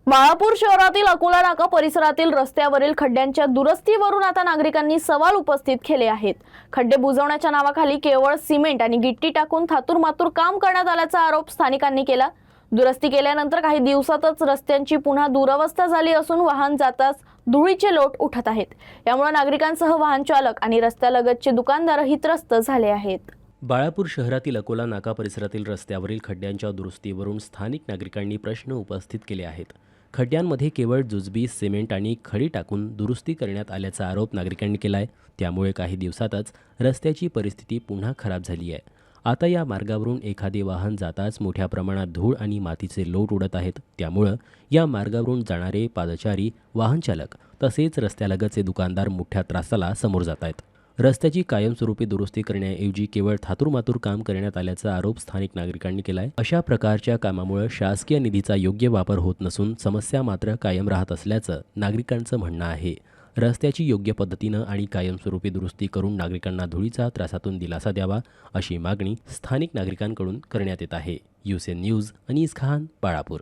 बाळापूर शहरातील अकोला नाका परिसरातील रस्त्यावरील खड्ड्यांच्या दुरुस्तीवरून आता नागरिकांनी सवाल उपस्थित केले आहेत। खड्डे बुजवण्याच्या नावाखाली केवळ सिमेंट आणि गिट्टी टाकून थातूरमातूर काम करण्यात आल्याचा आरोप स्थानिकांनी केला। दुरुस्ती केल्यानंतर काही दिवसातच रस्त्यांची पुन्हा दुरवस्था झाली असून वाहन जाताच धुळीचे लोट उठत आहेत। यामुळे नागरिकांसह वाहन चालक आणि रस्त्यालगतचे दुकानदारही त्रस्त झाले आहेत। बाळापूर शहरातील अकोला नाका परिसरातील रस्त्यावरील खड्ड्यांच्या दुरुस्तीवरून स्थानिक नागरिकांनी प्रश्न उपस्थित केले आहेत। खड्ड्यांमध्ये केवळ जुजबी, सिमेंट आणि खडी टाकून दुरुस्ती करण्यात आल्याचा आरोप नागरिकांनी केला आहे। त्यामुळे काही दिवसातच रस्त्याची परिस्थिती पुन्हा खराब झाली आहे। आता या मार्गावरून एखादे वाहन जाताच मोठ्या प्रमाणात धूळ आणि मातीचे लोट उडत आहेत। त्यामुळे या मार्गावरून जाणारे पादचारी, वाहन चालक तसेच रस्त्यालगतचे दुकानदार मोठ्या त्रासाला समोर जात आहेत। रस्त्याची कायमस्वरूपी दुरुस्ती करण्याऐवजी केवळ थातूरमातूर काम करण्यात आल्याचा आरोप स्थानिक नागरिकांनी केला आहे। अशा प्रकारच्या कामामुळे शासकीय निधीचा योग्य वापर होत नसून समस्या मात्र कायम राहत असल्याचं नागरिकांचं म्हणणं आहे। रस्त्याची योग्य पद्धतीनं आणि कायमस्वरूपी दुरुस्ती करून नागरिकांना धुळीचा त्रासातून दिलासा द्यावा अशी मागणी स्थानिक नागरिकांकडून करण्यात येत आहे। यूसेन न्यूज, अनीस खान, बाळापूर।